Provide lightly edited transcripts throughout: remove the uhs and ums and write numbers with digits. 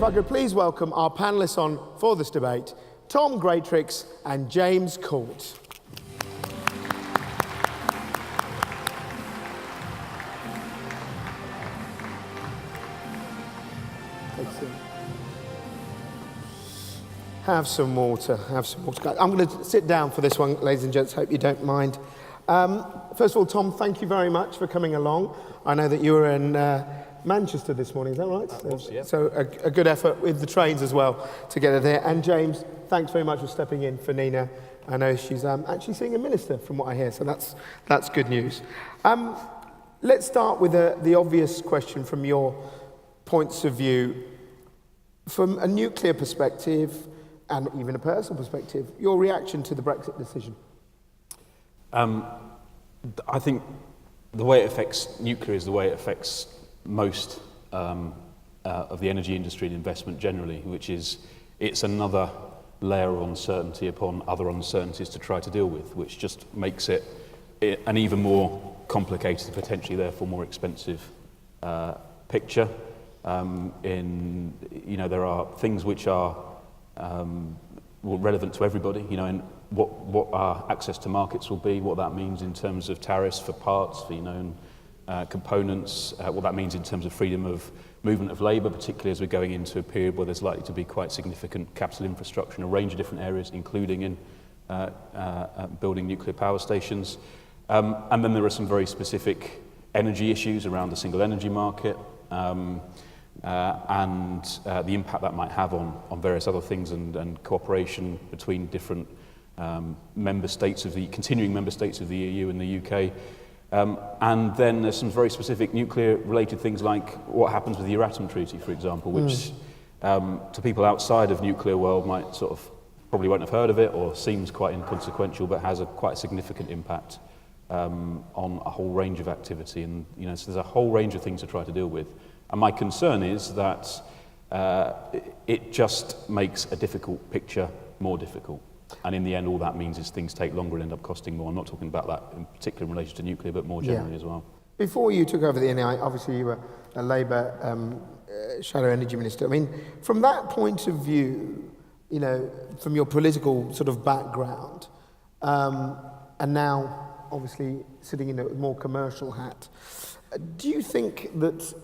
I could please welcome our panellists on for this debate, Tom Greatrex and James Court. Have some water, guys. I'm going to sit down for this one, ladies and gents, hope you don't mind. First of all, Tom, thank you very much for coming along. I know that you were in Manchester this morning, is that right? Of course, yeah. So a good effort with the trains as well to get her there. And James, thanks very much for stepping in for Nina. I know she's actually seeing a minister from what I hear, so that's good news. Let's start with the obvious question from your points of view. From a nuclear perspective, and even a personal perspective, your reaction to the Brexit decision? I think the way it affects nuclear is the way it affects most of the energy industry and investment generally, which is it's another layer of uncertainty upon other uncertainties to try to deal with, which just makes it an even more complicated, potentially therefore more expensive picture. There are things which are relevant to everybody, and what our access to markets will be, what that means in terms of tariffs for parts, for components, what that means in terms of freedom of movement of labour, particularly as we're going into a period where there's likely to be quite significant capital infrastructure in a range of different areas, including in building nuclear power stations. And then there are some very specific energy issues around the single energy market, and the impact that might have on various other things and cooperation between different continuing member states of the EU and the UK. And then there's some very specific nuclear-related things like what happens with the Euratom Treaty, for example, which to people outside of nuclear world might probably won't have heard of it or seems quite inconsequential, but has quite a significant impact on a whole range of activity. And so there's a whole range of things to try to deal with. And my concern is that it just makes a difficult picture more difficult. And in the end, all that means is things take longer and end up costing more. I'm not talking about that in particular in relation to nuclear, but more generally as well. Before you took over the NIA, obviously you were a Labour shadow energy minister. I mean, from that point of view, from your political sort of background, and now obviously sitting in a more commercial hat, do you think that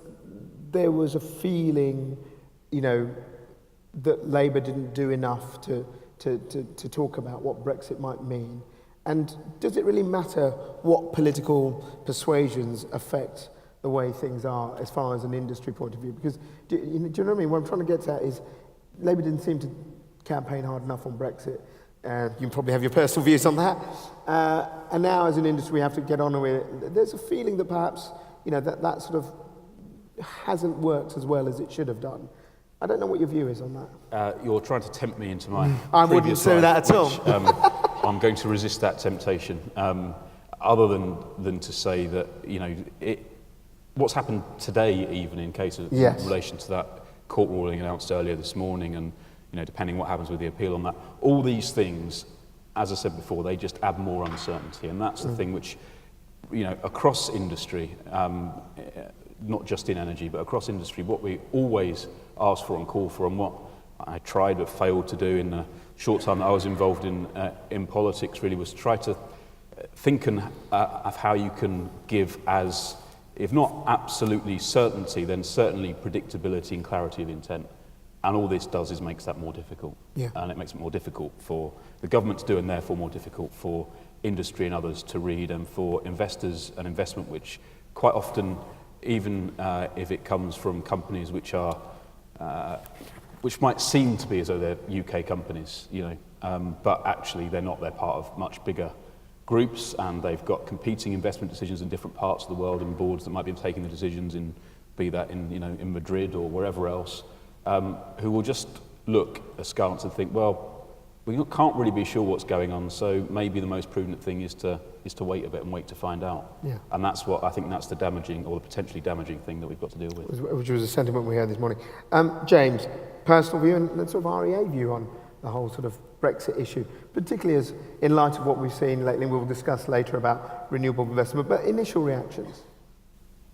there was a feeling, that Labour didn't do enough to talk about what Brexit might mean? And does it really matter what political persuasions affect the way things are as far as an industry point of view? Because, do you know what I mean? What I'm trying to get at is Labour didn't seem to campaign hard enough on Brexit. You can probably have your personal views on that. And now as an industry we have to get on with it. There's a feeling that perhaps, that sort of hasn't worked as well as it should have done. I don't know what your view is on that. You're trying to tempt me into my I wouldn't say that at all. I'm going to resist that temptation, other than to say that, what's happened today, even in case of in relation to that court ruling announced earlier this morning, and depending what happens with the appeal on that, all these things, as I said before, they just add more uncertainty, and that's the thing which, across industry, not just in energy, but across industry, what we always ask for and call for, and what I tried but failed to do in the short time that I was involved in politics, really was try to think of how you can give as, if not absolutely certainty, then certainly predictability and clarity of intent. And all this does is makes that more difficult. Yeah. And it makes it more difficult for the government to do, and therefore more difficult for industry and others to read, and for investors and investment, which quite often, even if it comes from companies which are which might seem to be as though they're UK companies, but actually they're not. They're part of much bigger groups, and they've got competing investment decisions in different parts of the world, and boards that might be taking the decisions be that in Madrid or wherever else, who will just look askance and think, well, we can't really be sure what's going on, so maybe the most prudent thing is to wait a bit and wait to find out. Yeah. And that's what I think that's the damaging, or the potentially damaging thing that we've got to deal with. Which was a sentiment we heard this morning. James, personal view and sort of REA view on the whole sort of Brexit issue, particularly as in light of what we've seen lately, and we'll discuss later about renewable investment, but initial reactions.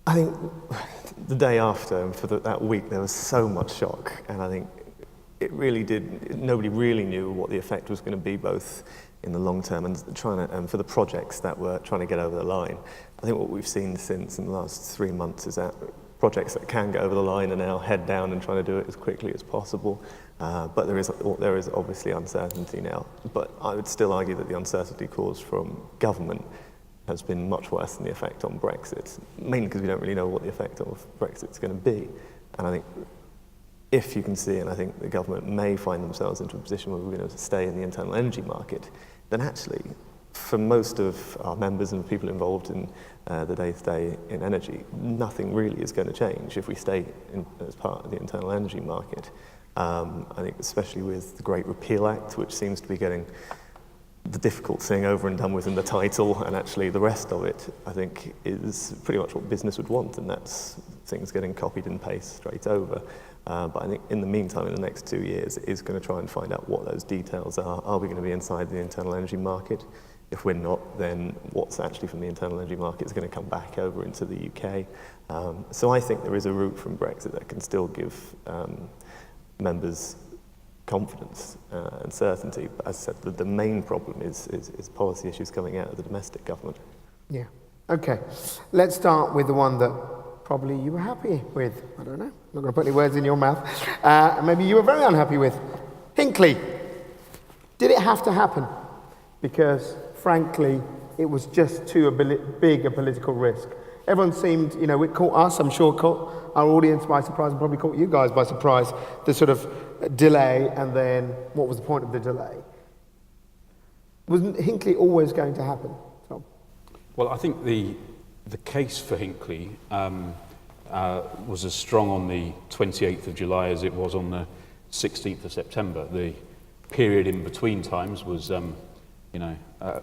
I think the day after, and for that week, there was so much shock, and I think it really did. Nobody really knew what the effect was going to be, both in the long term and for the projects that were trying to get over the line. I think what we've seen since in the last 3 months is that projects that can get over the line are now head down and trying to do it as quickly as possible. But there is obviously uncertainty now. But I would still argue that the uncertainty caused from government has been much worse than the effect on Brexit, mainly because we don't really know what the effect of Brexit is going to be. And I think if you can see, and I think the government may find themselves into a position where we're going to stay in the internal energy market, then actually, for most of our members and people involved in the day-to-day in energy, nothing really is going to change if we stay as part of the internal energy market. I think especially with the Great Repeal Act, which seems to be getting the difficult thing over and done with in the title, and actually the rest of it, I think, is pretty much what business would want, and that's things getting copied and pasted straight over. But I think in the meantime, in the next 2 years, it is going to try and find out what those details are. Are we going to be inside the internal energy market? If we're not, then what's actually from the internal energy market is going to come back over into the UK. So I think there is a route from Brexit that can still give members confidence and certainty. But as I said, the main problem is policy issues coming out of the domestic government. Yeah. Okay. Let's start with the one that probably you were happy with. I don't know. I'm not going to put any words in your mouth. Maybe you were very unhappy with. Hinkley. Did it have to happen? Because, frankly, it was just too big a political risk. Everyone seemed, it caught us, I'm sure caught our audience by surprise, and probably caught you guys by surprise, the sort of delay, and then what was the point of the delay? Wasn't Hinkley always going to happen, Tom? Well, I think the case for Hinkley was as strong on the 28th of July as it was on the 16th of September. The period in between times was,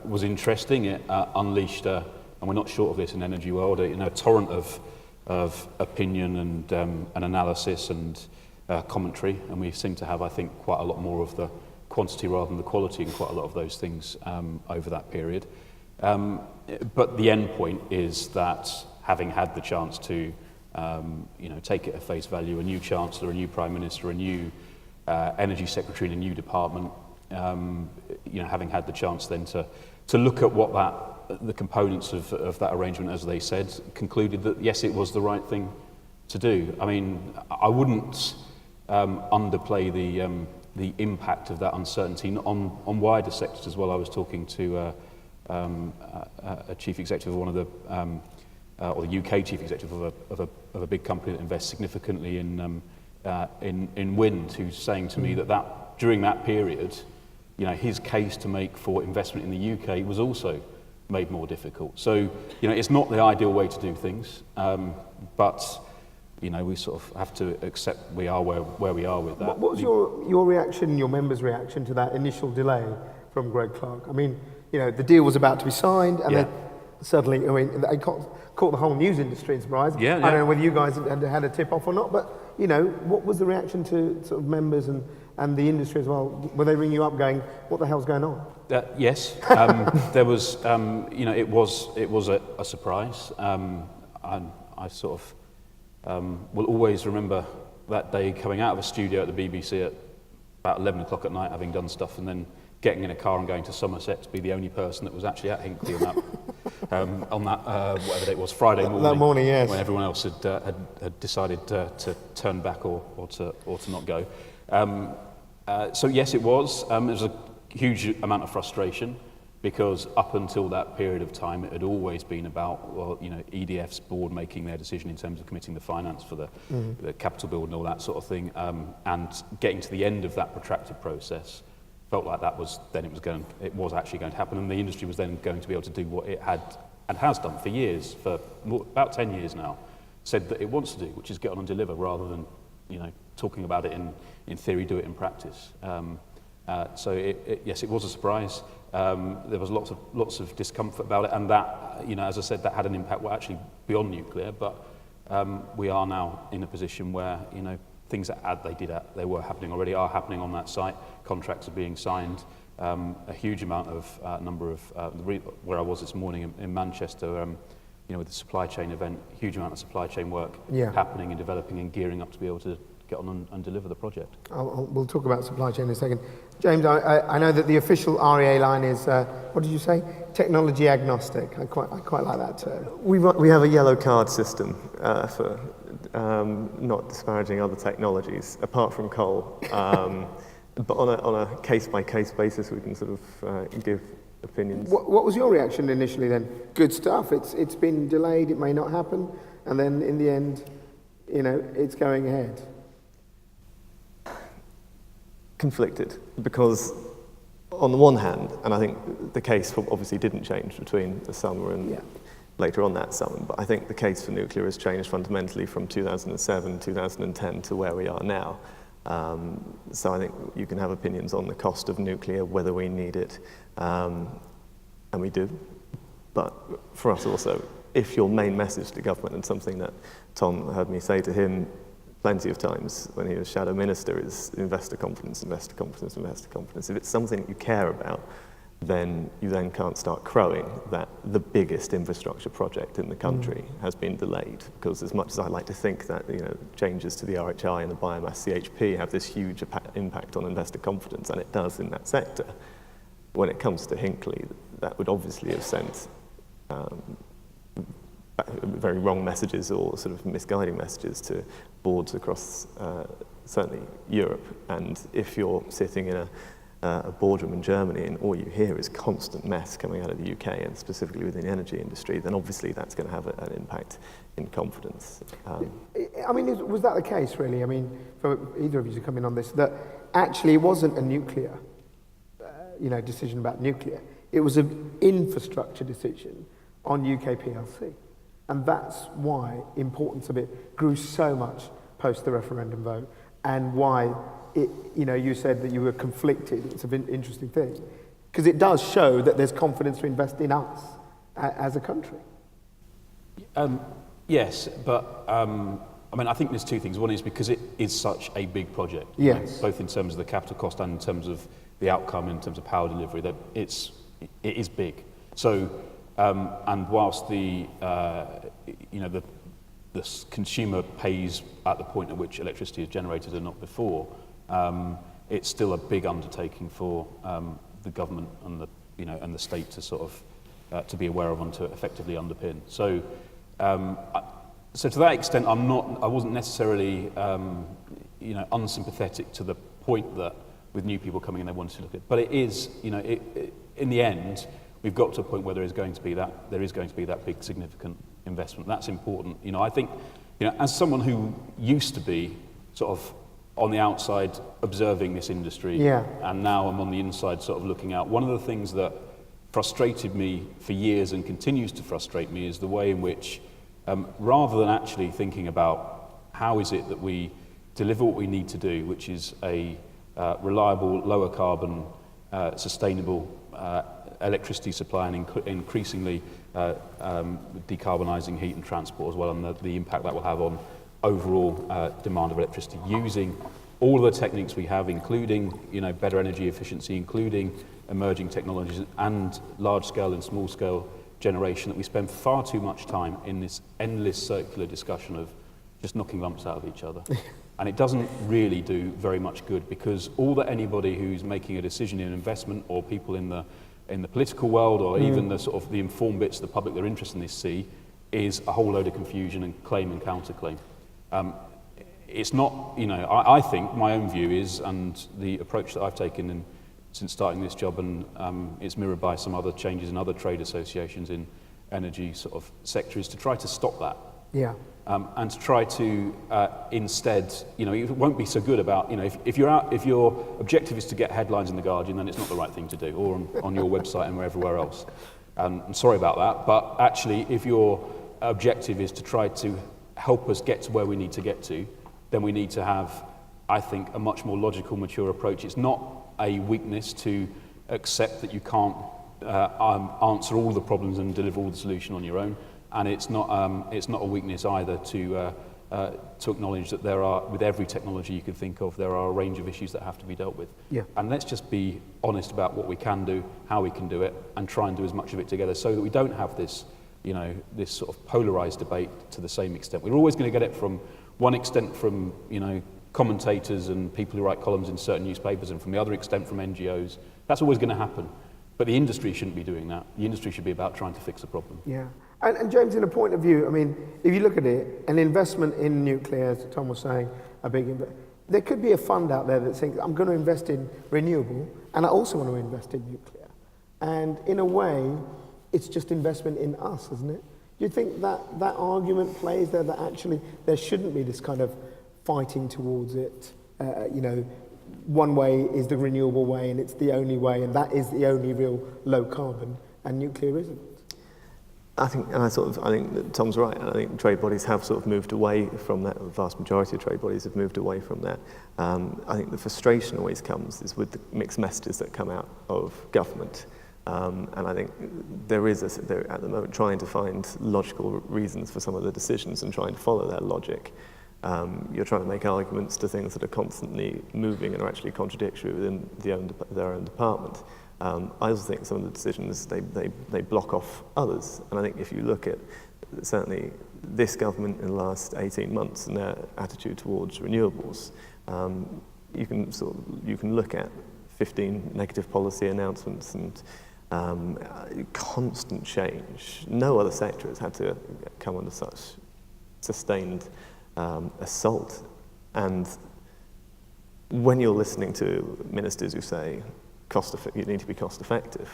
was interesting. It unleashed, and we're not short of this in the energy world, a torrent of opinion and analysis and commentary, and we seem to have, I think, quite a lot more of the quantity rather than the quality in quite a lot of those things over that period. But the end point is that having had the chance to, take it at face value, a new Chancellor, a new Prime Minister, a new Energy Secretary in a new department, having had the chance then to look at what the components of that arrangement, as they said, concluded that yes, it was the right thing to do. I mean, I wouldn't underplay the impact of that uncertainty on wider sectors as well. I was talking to a chief executive of one of the, or the UK chief executive of a big company that invests significantly in wind, who's saying to me that during that period, his case to make for investment in the UK was also made more difficult. So, it's not the ideal way to do things, but we sort of have to accept we are where we are with that. What was your reaction, your members' reaction to that initial delay from Greg Clark? I mean, the deal was about to be signed, and then suddenly, they caught the whole news industry in surprise. Yeah. I don't know whether you guys had a tip-off or not, but, what was the reaction to sort of members and the industry as well? Were they ringing you up going, what the hell's going on? Yes. There was, it was a surprise. I sort of will always remember that day coming out of a studio at the BBC at about 11 o'clock at night, having done stuff, and then getting in a car and going to Somerset to be the only person that was actually at Hinkley on that whatever day it was, Friday morning. That morning, yes. When everyone else had decided to turn back or to not go. So yes, it was. There was a huge amount of frustration, because up until that period of time, it had always been about, EDF's board making their decision in terms of committing the finance for the capital build and all that sort of thing, and getting to the end of that protracted process felt like it was actually going to happen, and the industry was then going to be able to do what it had and has done for years, for about 10 years now, said that it wants to do, which is get on and deliver, rather than talking about it in theory, do it in practice. So yes, it was a surprise. There was lots of discomfort about it, and that, as I said, that had an impact, actually beyond nuclear. But we are now in a position where things that they were happening already are happening on that site. Contracts are being signed. A huge amount of number of where I was this morning in Manchester. with the supply chain event, huge amount of supply chain work happening and developing and gearing up to be able to get on and deliver the project. We'll talk about supply chain in a second. James, I know that the official REA line is, what did you say? Technology agnostic. I quite like that term. We have a yellow card system for not disparaging other technologies, apart from coal. But on a case-by-case basis, we can sort of give opinions. What was your reaction initially then? Good stuff. It's been delayed. It may not happen, and then in the end, it's going ahead. Conflicted, because on the one hand, and I think the case obviously didn't change between the summer and later on that summer, but I think the case for nuclear has changed fundamentally from 2007, 2010 to where we are now. So I think you can have opinions on the cost of nuclear, whether we need it, and we do. But for us also, if your main message to government, and something that Tom heard me say to him plenty of times when he was shadow minister, is investor confidence, investor confidence, investor confidence. If it's something that you care about, then you then can't start crowing that the biggest infrastructure project in the country has been delayed. Because as much as I like to think that changes to the RHI and the biomass CHP have this huge impact on investor confidence, and it does in that sector, when it comes to Hinkley, that would obviously have sent very wrong messages or sort of misguiding messages to boards across certainly Europe. And if you're sitting in a boardroom in Germany and all you hear is constant mess coming out of the UK and specifically within the energy industry, then obviously that's going to have an impact in confidence. I mean, was that the case really? I mean, for either of you to come in on this, that actually it wasn't a nuclear decision about nuclear. It was an infrastructure decision on UK PLC. And that's why importance of it grew so much post the referendum vote, and why you said that you were conflicted. It's an interesting thing, because it does show that there's confidence to invest in us as a country. Yes, but I think there's two things. One is because it is such a big project, yes, both in terms of the capital cost and in terms of the outcome, in terms of power delivery, that it is big. So. And whilst the consumer pays at the point at which electricity is generated and not before, it's still a big undertaking for the government and the state to sort of to be aware of and to effectively underpin. So, so to that extent, I wasn't necessarily unsympathetic to the point that with new people coming in they wanted to look at. But it is, in the end, we've got to a point where there is going to be that big significant investment. That's important. I think, as someone who used to be sort of on the outside observing this industry, and now I'm on the inside sort of looking out, one of the things that frustrated me for years and continues to frustrate me is the way in which, rather than actually thinking about how is it that we deliver what we need to do, which is a reliable, lower carbon, sustainable electricity supply, and increasingly decarbonising heat and transport as well, and the impact that will have on overall demand of electricity, using all of the techniques we have, including better energy efficiency, including emerging technologies and large-scale and small-scale generation, that we spend far too much time in this endless circular discussion of just knocking lumps out of each other. And it doesn't really do very much good, because all that anybody who's making a decision in investment, or people in the political world, or even the sort of the informed bits of the public that are interested in this see, is a whole load of confusion and claim and counterclaim. It's not, I think my own view is, and the approach that I've taken since starting this job, and it's mirrored by some other changes in other trade associations in energy sort of sector, is to try to stop that. Yeah. And to try to instead, it won't be so good about, if your objective is to get headlines in the Guardian, then it's not the right thing to do, or on your website and everywhere else. I'm sorry about that, but actually, if your objective is to try to help us get to where we need to get to, then we need to have, I think, a much more logical, mature approach. It's not a weakness to accept that you can't answer all the problems and deliver all the solution on your own. And it's not a weakness either to acknowledge that there are, with every technology you can think of, there are a range of issues that have to be dealt with. Yeah. And let's just be honest about what we can do, how we can do it, and try and do as much of it together, so that we don't have this this sort of polarised debate to the same extent. We're always going to get it from one extent from, commentators and people who write columns in certain newspapers, and from the other extent from NGOs. That's always going to happen. But the industry shouldn't be doing that. The industry should be about trying to fix the problem. Yeah. And James, in a point of view, I mean, if you look at it, an investment in nuclear, as Tom was saying, there could be a fund out there that's saying, I'm going to invest in renewable, and I also want to invest in nuclear. And in a way, it's just investment in us, isn't it? Do you think that argument plays there, that actually there shouldn't be this kind of fighting towards it? One way is the renewable way, and it's the only way, and that is the only real low carbon, and nuclear isn't. I think that Tom's right. I think trade bodies have sort of moved away from that. The vast majority of trade bodies have moved away from that. I think the frustration always comes is with the mixed messages that come out of government. And I think they're at the moment trying to find logical reasons for some of the decisions and trying to follow that logic. You're trying to make arguments to things that are constantly moving and are actually contradictory within their own department. I also think some of the decisions, they block off others. And I think if you look at certainly this government in the last 18 months and their attitude towards renewables, you can look at 15 negative policy announcements and constant change. No other sector has had to come under such sustained assault. And when you're listening to ministers who say you need to be cost effective,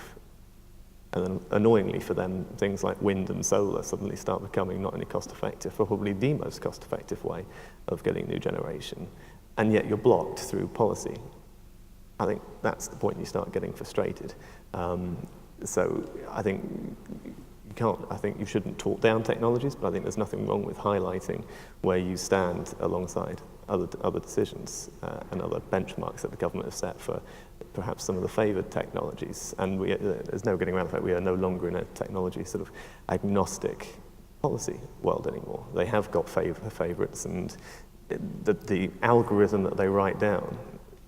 and then annoyingly for them, things like wind and solar suddenly start becoming not only cost effective, probably the most cost effective way of getting new generation, and yet you're blocked through policy. I think that's the point you start getting frustrated. So I think you shouldn't talk down technologies, but I think there's nothing wrong with highlighting where you stand alongside other decisions and other benchmarks that the government has set for perhaps some of the favoured technologies. And there's no getting around the fact we are no longer in a technology sort of agnostic policy world anymore. They have got favourites, and the algorithm that they write down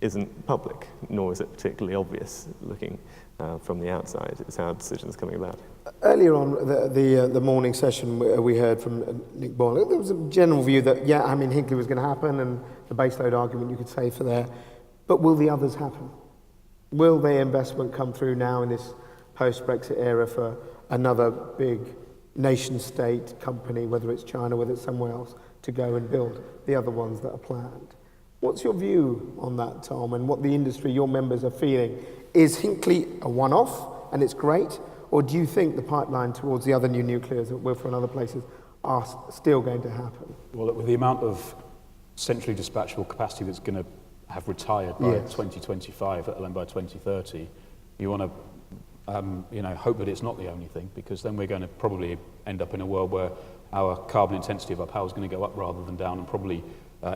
isn't public, nor is it particularly obvious looking from the outside. It's how decisions coming about. Earlier on the morning session, we heard from Nick Boyle. There was a general view that Hinkley was going to happen, and the baseload argument you could say for there. But will the others happen? Will the investment come through now in this post-Brexit era for another big nation-state company, whether it's China, whether it's somewhere else, to go and build the other ones that are planned? What's your view on that, Tom, and what the industry, your members, are feeling? Is Hinkley a one-off and it's great, or do you think the pipeline towards the other new nuclears that will from other places are still going to happen? Well, with the amount of centrally dispatchable capacity that's going to have retired by 2025, let alone by 2030, you want to hope that it's not the only thing, because then we're going to probably end up in a world where our carbon intensity of our power is going to go up rather than down, and probably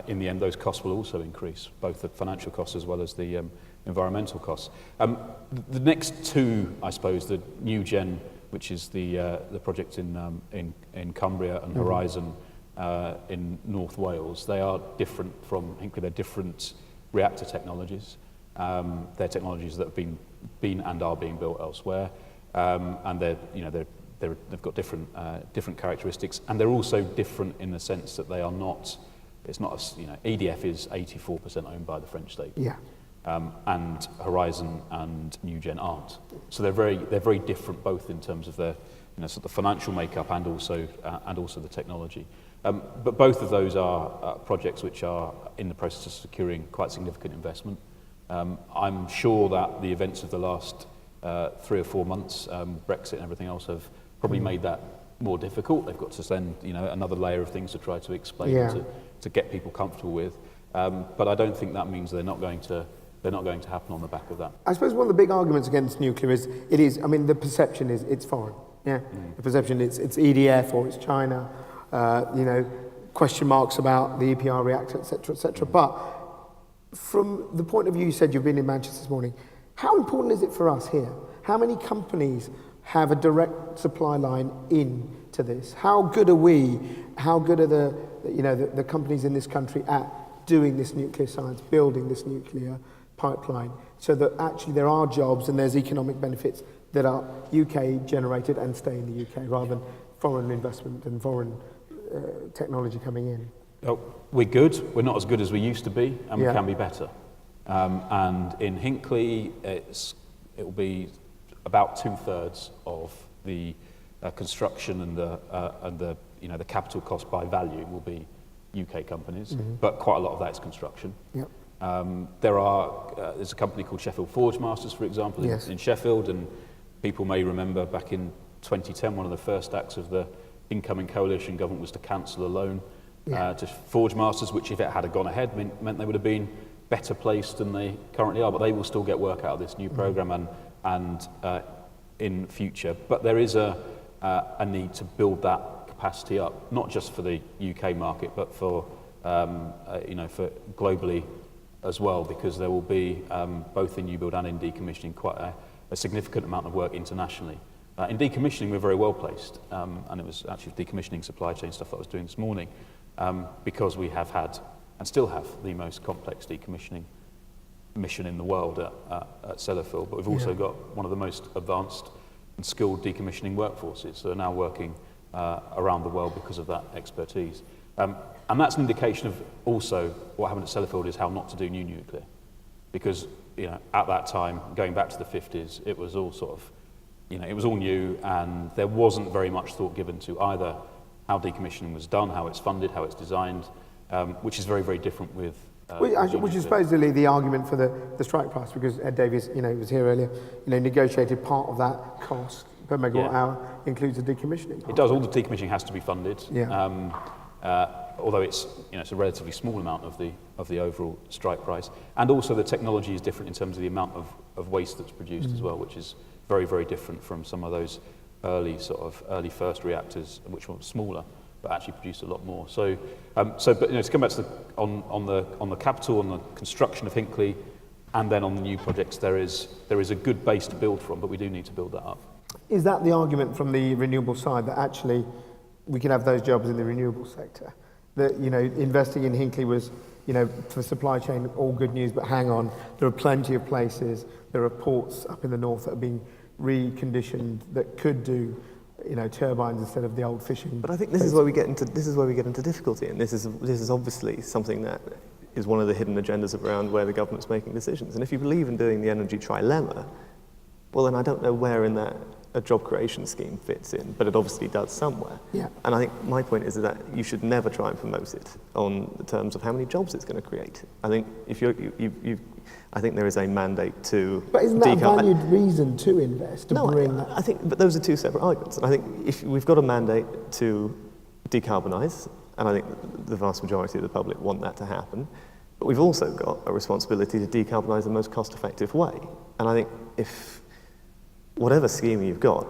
in the end those costs will also increase, both the financial costs as well as the environmental costs. The next two, I suppose, the New Gen, which is the project in Cumbria, and Horizon in North Wales, they are different from Hinkley. They're different reactor technologies. They're technologies that have been and are being built elsewhere, and they've got different characteristics, and they're also different in the sense that they are not. It's not EDF is 84% owned by the French state. Yeah. And Horizon and New Gen aren't. So they're very different, both in terms of their sort of financial makeup and also the technology. But both of those are projects which are in the process of securing quite significant investment. I'm sure that the events of the last 3 or 4 months, Brexit and everything else, have probably made that more difficult. They've got to send another layer of things to try to explain to get people comfortable with. But I don't think that means they're not going to happen on the back of that. I suppose one of the big arguments against nuclear is the perception is it's foreign. Yeah, the perception it's EDF or it's China. Question marks about the EPR reactor, etc., etc. But from the point of view, you said you've been in Manchester this morning. How important is it for us here? How many companies have a direct supply line into this? How good are we? How good are the companies in this country at doing this nuclear science, building this nuclear pipeline, so that actually there are jobs and there's economic benefits that are UK generated and stay in the UK, rather than foreign investment and foreign technology coming in? Oh, we're good. We're not as good as we used to be, and we Yeah. can be better. And in Hinckley, it will be about 2/3 of the construction and the the capital cost by value will be UK companies, but quite a lot of that is construction. Yep. There's a company called Sheffield Forge Masters, for example, Yes. in Sheffield, and people may remember back in 2010, one of the first acts of the incoming coalition government was to cancel a loan to Forge Masters, which if it had gone ahead meant they would have been better placed than they currently are, but they will still get work out of this new programme and in future. But there is a need to build that capacity up, not just for the UK market, but for for globally as well, because there will be both in new build and in decommissioning quite a significant amount of work internationally. In decommissioning, we're very well placed, and it was actually decommissioning supply chain stuff that I was doing this morning, because we have had and still have the most complex decommissioning mission in the world at Sellafield, but we've also got one of the most advanced and skilled decommissioning workforces that are now working around the world because of that expertise. And that's an indication of also what happened at Sellafield is how not to do new nuclear. Because at that time, going back to the 50s, it was all sort of, it was all new, and there wasn't very much thought given to either how decommissioning was done, how it's funded, how it's designed, which is very, very different with which is supposedly the argument for the strike price, because Ed Davies, was here earlier, negotiated part of that cost per megawatt hour includes the decommissioning part. It does. All the decommissioning has to be funded. Yeah. Although it's it's a relatively small amount of the overall strike price, and also the technology is different in terms of the amount of waste that's produced as well, which is very, very different from some of those early first reactors, which were smaller but actually produced a lot more. So but to come back to on the capital, on the construction of Hinckley, and then on the new projects, there is a good base to build from, but we do need to build that up. Is that the argument from the renewable side, that actually we can have those jobs in the renewable sector? That investing in Hinckley was for supply chain all good news, but hang on, there are plenty of places, there are ports up in the north that are being reconditioned that could do turbines instead of the old fishing. But I think this is where we get into difficulty, and this is obviously something that is one of the hidden agendas around where the government's making decisions. And if you believe in doing the energy trilemma, well then I don't know where in that a job creation scheme fits in, but it obviously does somewhere. Yeah. And I think my point is that you should never try and promote it on the terms of how many jobs it's going to create. I think if I think there is a mandate to. But isn't that a valued reason to invest? I think, but those are two separate arguments. And I think if we've got a mandate to decarbonise, and I think the vast majority of the public want that to happen, but we've also got a responsibility to decarbonise the most cost-effective way. And I think if whatever scheme you've got,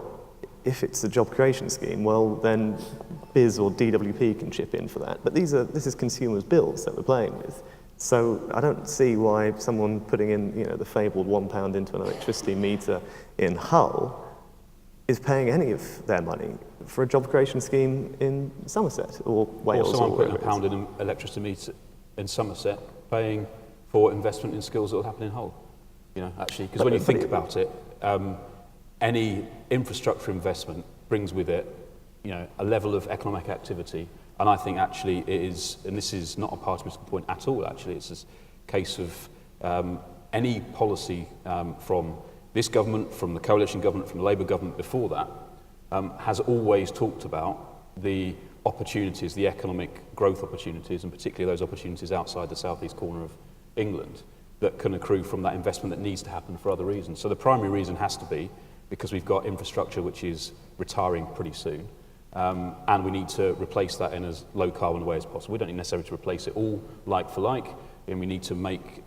if it's a job creation scheme, well then BIS or DWP can chip in for that. But this is consumers' bills that we're playing with. So I don't see why someone putting in the fabled £1 into an electricity meter in Hull is paying any of their money for a job creation scheme in Somerset or Wales. Or someone putting £1 in an electricity meter in Somerset paying for investment in skills that will happen in Hull. Actually, because when you think about it, any infrastructure investment brings with it, a level of economic activity, and I think actually it is, and this is not a partisan point at all. Actually, it's a case of any policy from this government, from the coalition government, from the Labour government before that, has always talked about the opportunities, the economic growth opportunities, and particularly those opportunities outside the southeast corner of England that can accrue from that investment that needs to happen for other reasons. So the primary reason has to be because we've got infrastructure which is retiring pretty soon, and we need to replace that in as low carbon a way as possible. We don't need necessarily to replace it all like for like, and we need to make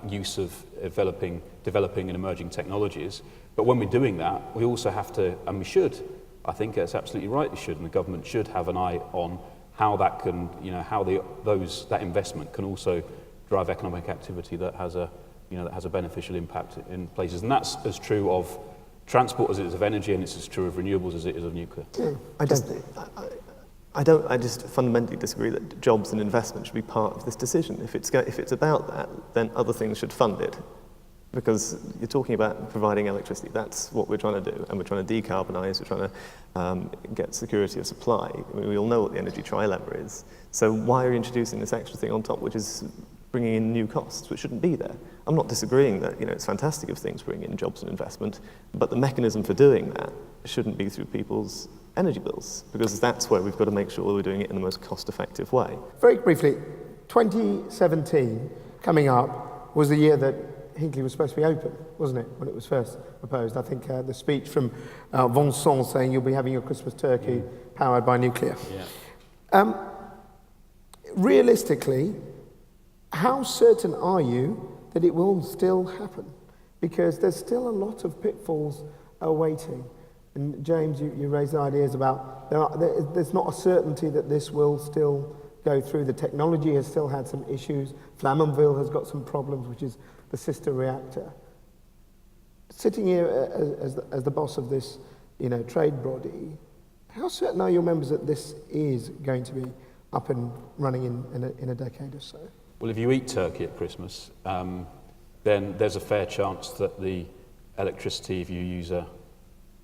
use of developing and emerging technologies. But when we're doing that, we also have to, and we should, I think it's absolutely right we should, and the government should have an eye on how that can, how that investment can also drive economic activity that has a beneficial impact in places. And that's as true of transport as it is of energy, and it's as true of renewables as it is of nuclear. I just fundamentally disagree that jobs and investment should be part of this decision. If it's about that, then other things should fund it. because you're talking about providing electricity. That's what we're trying to do, and we're trying to decarbonise, we're trying to get security of supply. I mean, we all know what the energy trilemma is. So why are you introducing this extra thing on top, which is bringing in new costs, which shouldn't be there? I'm not disagreeing that it's fantastic if things bring in jobs and investment, but the mechanism for doing that shouldn't be through people's energy bills, because that's where we've got to make sure we're doing it in the most cost-effective way. Very briefly, 2017 coming up was the year that Hinkley was supposed to be open, wasn't it, when it was first proposed? I think the speech from Vincent saying you'll be having your Christmas turkey powered by nuclear. Yeah. Realistically, how certain are you that it will still happen? Because there's still a lot of pitfalls awaiting. And James, you raised ideas about there's not a certainty that this will still go through. The technology has still had some issues. Flamanville has got some problems, which is the sister reactor. Sitting here as the boss of this, trade body, how certain are your members that this is going to be up and running in a decade or so? Well, if you eat turkey at Christmas, then there's a fair chance that the electricity, if you use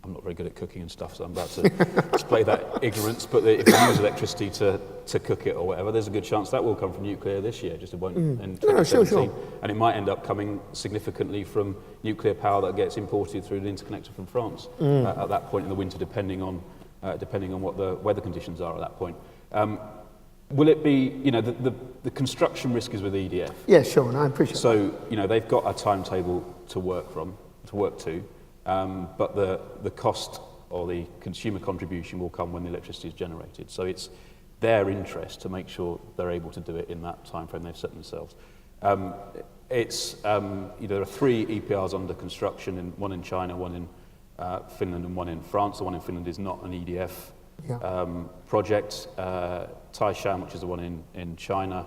I'm not very good at cooking and stuff, so I'm about to display that ignorance, but if you use electricity to cook it or whatever, there's a good chance that will come from nuclear this year, just it won't in 2017. Sure. And it might end up coming significantly from nuclear power that gets imported through the interconnector from France at that point in the winter, depending on what the weather conditions are at that point. Will it be, the construction risk is with EDF. Yeah, sure, and I appreciate that. So, they've got a timetable to work to, but the cost or the consumer contribution will come when the electricity is generated. So it's their interest to make sure they're able to do it in that time frame they've set themselves. There are 3 EPRs under construction, one in China, one in Finland, and one in France. The one in Finland is not an EDF project. Taishan, which is the one in China,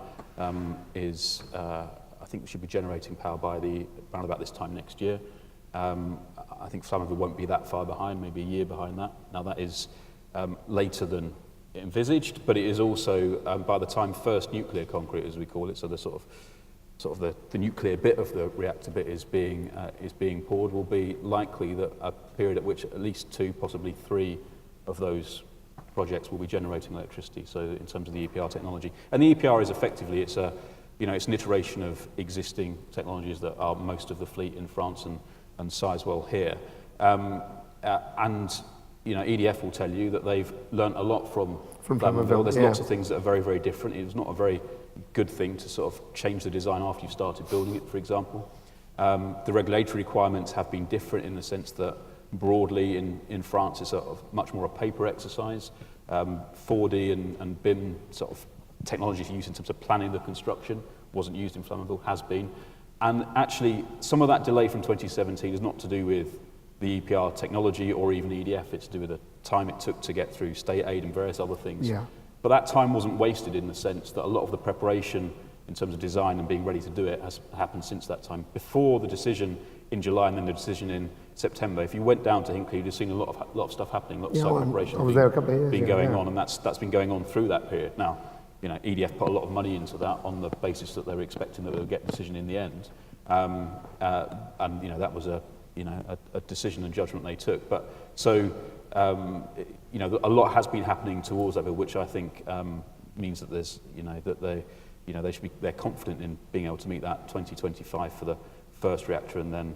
is I think we should be generating power by around about this time next year. I think Flamanville won't be that far behind, maybe a year behind that. Now that is later than envisaged, but it is also by the time first nuclear concrete, as we call it, so the sort of the nuclear bit of the reactor bit is being poured, will be likely that a period at which at least 2, possibly 3 of those projects will be generating electricity. So in terms of the EPR technology, and the EPR is effectively it's an iteration of existing technologies that are most of the fleet in France and Sizewell here. EDF will tell you that they've learnt a lot from Flamanville. There's lots of things that are very, very different. It was not a very good thing to sort of change the design after you've started building it, for example. The regulatory requirements have been different in the sense that broadly in France it's much more a paper exercise. 4D and BIM sort of technology used in terms of planning the construction wasn't used in Flamanville, has been. And actually, some of that delay from 2017 is not to do with the EPR technology or even EDF. It's to do with the time it took to get through state aid and various other things. Yeah. But that time wasn't wasted in the sense that a lot of the preparation in terms of design and being ready to do it has happened since that time. Before the decision in July and then the decision in September, if you went down to Hinkley, you'd have seen a lot of stuff happening, lots of site preparation being going on, and that's been going on through that period. Now, EDF put a lot of money into that on the basis that they were expecting that they would get a decision in the end, and that was a decision and judgment they took. But so a lot has been happening towards that, which I think means that there's they're confident in being able to meet that 2025 for the first reactor, and then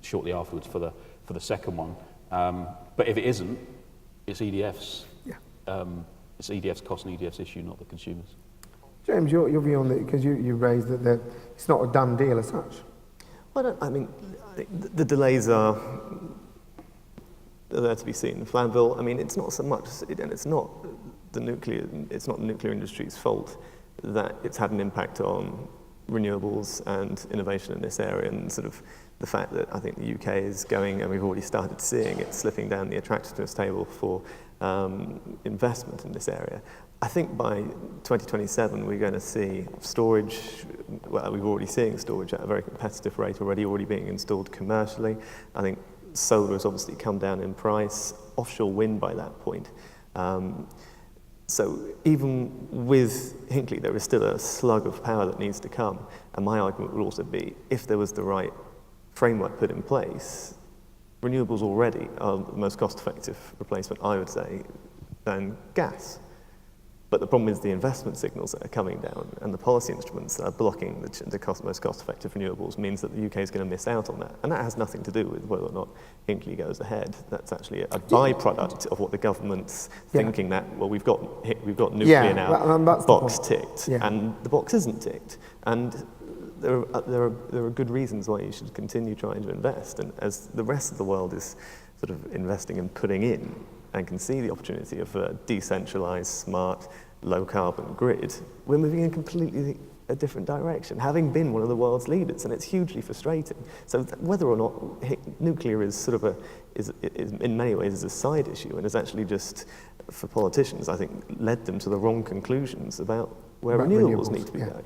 shortly afterwards for the second one. But if it isn't, it's EDF's. It's EDF's cost and EDF's issue, not the consumers. James, your view on it, because you raised that it's not a done deal as such. Well, the delays are there to be seen. Flamanville, it's not so much, and it's not the nuclear industry's fault that it's had an impact on renewables and innovation in this area, and sort of the fact that I think the UK is going, and we've already started seeing it slipping down the attractiveness table for investment in this area. I think by 2027 we're going to see storage, well, we're already seeing storage at a very competitive rate already being installed commercially. I think solar has obviously come down in price, offshore wind by that point. So even with Hinkley, there is still a slug of power that needs to come. And my argument would also be, if there was the right framework put in place, renewables already are the most cost-effective replacement, I would say, than gas. But the problem is the investment signals that are coming down and the policy instruments that are blocking the most cost-effective renewables means that the UK is going to miss out on that. And that has nothing to do with whether or not Hinkley goes ahead. That's actually a byproduct of what the government's thinking that, well, we've got nuclear now, box ticked, and the box isn't ticked. And there are good reasons why you should continue trying to invest. And as the rest of the world is sort of investing and putting in, and can see the opportunity of a decentralized, smart, low-carbon grid, we're moving in completely a different direction, having been one of the world's leaders, and it's hugely frustrating. So whether or not nuclear is sort of is in many ways is a side issue, and is actually just, for politicians, I think, led them to the wrong conclusions about where renewables need to be going.